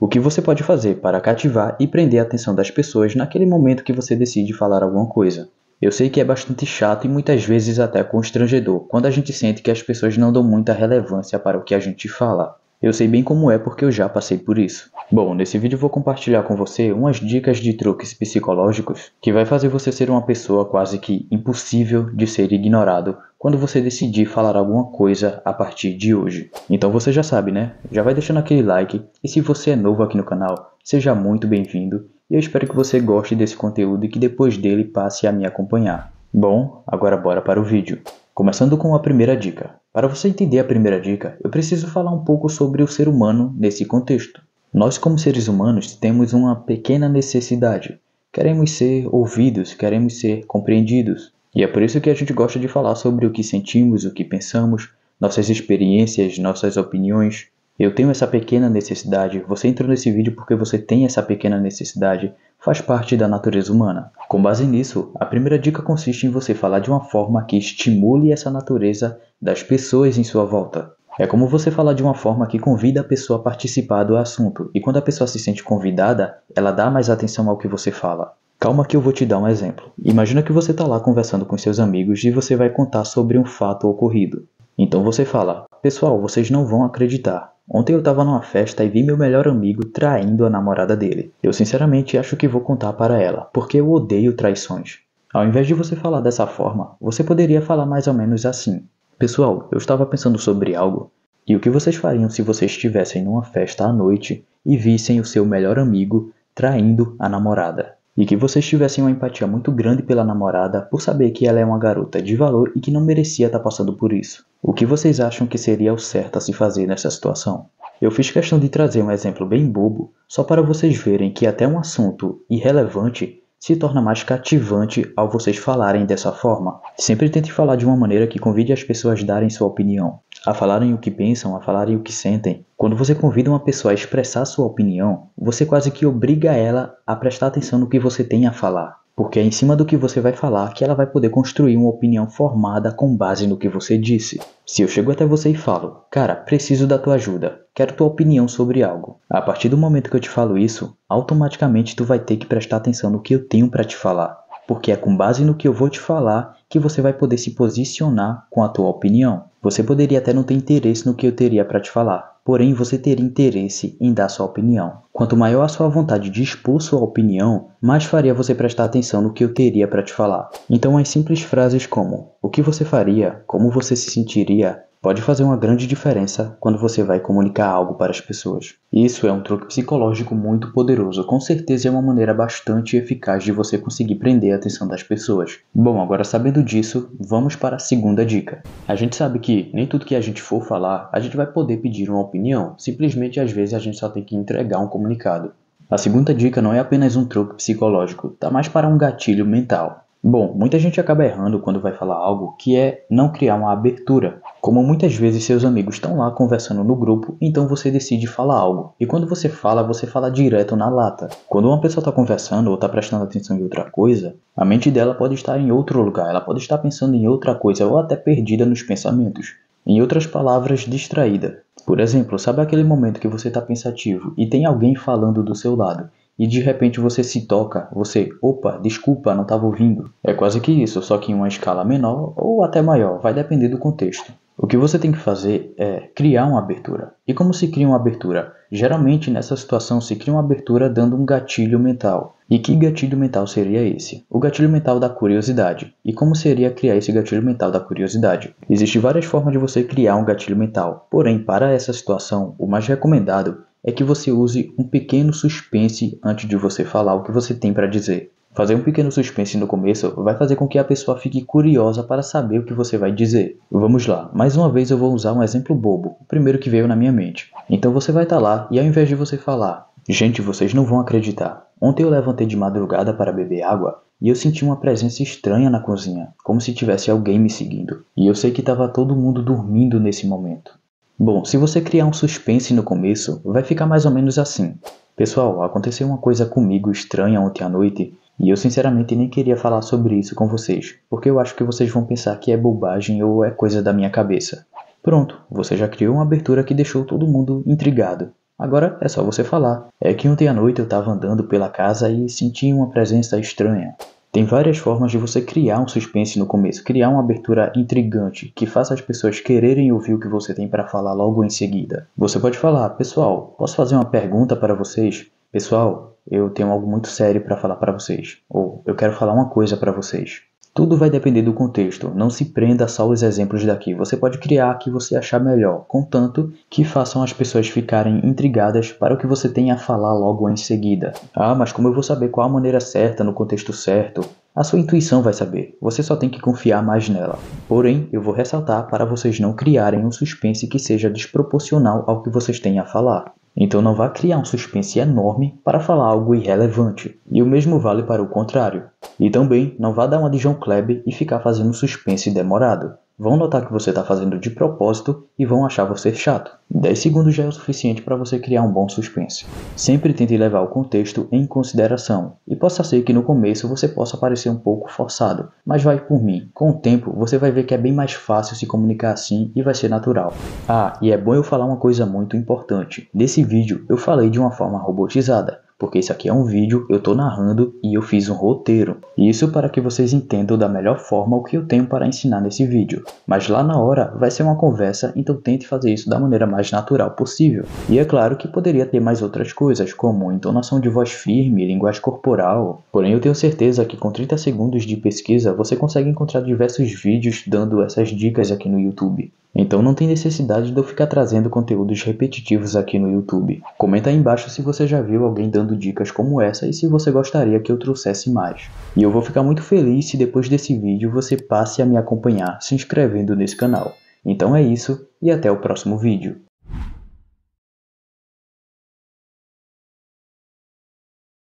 O que você pode fazer para cativar e prender a atenção das pessoas naquele momento que você decide falar alguma coisa? Eu sei que é bastante chato e muitas vezes até constrangedor quando a gente sente que as pessoas não dão muita relevância para o que a gente fala. Eu sei bem como é porque eu já passei por isso. Bom, nesse vídeo eu vou compartilhar com você umas dicas de truques psicológicos que vai fazer você ser uma pessoa quase que impossível de ser ignorado quando você decidir falar alguma coisa a partir de hoje. Então você já sabe, né? Já vai deixando aquele like e se você é novo aqui no canal, seja muito bem-vindo e eu espero que você goste desse conteúdo e que depois dele passe a me acompanhar. Bom, agora bora para o vídeo. Começando com a primeira dica. Para você entender a primeira dica, eu preciso falar um pouco sobre o ser humano nesse contexto. Nós, como seres humanos, temos uma pequena necessidade. Queremos ser ouvidos, queremos ser compreendidos. E é por isso que a gente gosta de falar sobre o que sentimos, o que pensamos, nossas experiências, nossas opiniões. Eu tenho essa pequena necessidade, você entrou nesse vídeo porque você tem essa pequena necessidade, faz parte da natureza humana. Com base nisso, a primeira dica consiste em você falar de uma forma que estimule essa natureza das pessoas em sua volta. É como você falar de uma forma que convida a pessoa a participar do assunto, e quando a pessoa se sente convidada, ela dá mais atenção ao que você fala. Calma que eu vou te dar um exemplo. Imagina que você está lá conversando com seus amigos e você vai contar sobre um fato ocorrido. Então você fala, pessoal, vocês não vão acreditar. Ontem eu estava numa festa e vi meu melhor amigo traindo a namorada dele. Eu sinceramente acho que vou contar para ela, porque eu odeio traições. Ao invés de você falar dessa forma, você poderia falar mais ou menos assim. Pessoal, eu estava pensando sobre algo. E o que vocês fariam se vocês estivessem numa festa à noite e vissem o seu melhor amigo traindo a namorada? E que vocês tivessem uma empatia muito grande pela namorada por saber que ela é uma garota de valor e que não merecia estar passando por isso. O que vocês acham que seria o certo a se fazer nessa situação? Eu fiz questão de trazer um exemplo bem bobo, só para vocês verem que até um assunto irrelevante se torna mais cativante ao vocês falarem dessa forma. Sempre tente falar de uma maneira que convide as pessoas a darem sua opinião, a falarem o que pensam, a falarem o que sentem. Quando você convida uma pessoa a expressar sua opinião, você quase que obriga ela a prestar atenção no que você tem a falar. Porque é em cima do que você vai falar que ela vai poder construir uma opinião formada com base no que você disse. Se eu chego até você e falo, cara, preciso da tua ajuda, quero tua opinião sobre algo. A partir do momento que eu te falo isso, automaticamente tu vai ter que prestar atenção no que eu tenho para te falar. Porque é com base no que eu vou te falar que você vai poder se posicionar com a tua opinião. Você poderia até não ter interesse no que eu teria para te falar, porém você teria interesse em dar sua opinião. Quanto maior a sua vontade de expor sua opinião, mais faria você prestar atenção no que eu teria para te falar. Então as simples frases como, o que você faria, como você se sentiria, pode fazer uma grande diferença quando você vai comunicar algo para as pessoas. Isso é um truque psicológico muito poderoso, com certeza é uma maneira bastante eficaz de você conseguir prender a atenção das pessoas. Bom, agora sabendo disso, vamos para a segunda dica. A gente sabe que nem tudo que a gente for falar, a gente vai poder pedir uma opinião, simplesmente às vezes a gente só tem que entregar um comunicado. A segunda dica não é apenas um truque psicológico, tá mais para um gatilho mental. Bom, muita gente acaba errando quando vai falar algo que é não criar uma abertura. Como muitas vezes seus amigos estão lá conversando no grupo, então você decide falar algo. E quando você fala direto na lata. Quando uma pessoa está conversando ou está prestando atenção em outra coisa, a mente dela pode estar em outro lugar, ela pode estar pensando em outra coisa ou até perdida nos pensamentos. Em outras palavras, distraída. Por exemplo, sabe aquele momento que você está pensativo e tem alguém falando do seu lado? E de repente você se toca, opa, desculpa, não estava ouvindo. É quase que isso, só que em uma escala menor ou até maior, vai depender do contexto. O que você tem que fazer é criar uma abertura. E como se cria uma abertura? Geralmente nessa situação se cria uma abertura dando um gatilho mental. E que gatilho mental seria esse? O gatilho mental da curiosidade. E como seria criar esse gatilho mental da curiosidade? Existem várias formas de você criar um gatilho mental. Porém, para essa situação, o mais recomendado é que você use um pequeno suspense antes de você falar o que você tem para dizer. Fazer um pequeno suspense no começo vai fazer com que a pessoa fique curiosa para saber o que você vai dizer. Vamos lá, mais uma vez eu vou usar um exemplo bobo, o primeiro que veio na minha mente. Então você vai estar lá e ao invés de você falar, gente, vocês não vão acreditar. Ontem eu levantei de madrugada para beber água e eu senti uma presença estranha na cozinha, como se tivesse alguém me seguindo. E eu sei que estava todo mundo dormindo nesse momento. Bom, se você criar um suspense no começo, vai ficar mais ou menos assim. Pessoal, aconteceu uma coisa comigo estranha ontem à noite e eu sinceramente nem queria falar sobre isso com vocês, porque eu acho que vocês vão pensar que é bobagem ou é coisa da minha cabeça. Pronto, você já criou uma abertura que deixou todo mundo intrigado. Agora é só você falar. É que ontem à noite eu estava andando pela casa e senti uma presença estranha. Tem várias formas de você criar um suspense no começo, criar uma abertura intrigante que faça as pessoas quererem ouvir o que você tem para falar logo em seguida. Você pode falar: pessoal, posso fazer uma pergunta para vocês? Pessoal, eu tenho algo muito sério para falar para vocês. Ou eu quero falar uma coisa para vocês. Tudo vai depender do contexto, não se prenda só aos exemplos daqui. Você pode criar o que você achar melhor, contanto que façam as pessoas ficarem intrigadas para o que você tem a falar logo em seguida. Ah, mas como eu vou saber qual a maneira certa no contexto certo? A sua intuição vai saber, você só tem que confiar mais nela. Porém, eu vou ressaltar para vocês não criarem um suspense que seja desproporcional ao que vocês têm a falar. Então não vá criar um suspense enorme para falar algo irrelevante, e o mesmo vale para o contrário. E também não vá dar uma de João Kleber e ficar fazendo suspense demorado. Vão notar que você está fazendo de propósito e vão achar você chato. 10 segundos já é o suficiente para você criar um bom suspense. Sempre tente levar o contexto em consideração, e possa ser que no começo você possa parecer um pouco forçado, mas vai por mim. Com o tempo você vai ver que é bem mais fácil se comunicar assim e vai ser natural. Ah, e é bom eu falar uma coisa muito importante. Nesse vídeo eu falei de uma forma robotizada, porque isso aqui é um vídeo, eu tô narrando e eu fiz um roteiro. Isso para que vocês entendam da melhor forma o que eu tenho para ensinar nesse vídeo. Mas lá na hora vai ser uma conversa, então tente fazer isso da maneira mais natural possível. E é claro que poderia ter mais outras coisas, como entonação de voz firme, linguagem corporal. Porém eu tenho certeza que com 30 segundos de pesquisa você consegue encontrar diversos vídeos dando essas dicas aqui no YouTube. Então não tem necessidade de eu ficar trazendo conteúdos repetitivos aqui no YouTube. Comenta aí embaixo se você já viu alguém dando dicas como essa e se você gostaria que eu trouxesse mais. E eu vou ficar muito feliz se depois desse vídeo você passe a me acompanhar se inscrevendo nesse canal. Então é isso e até o próximo vídeo.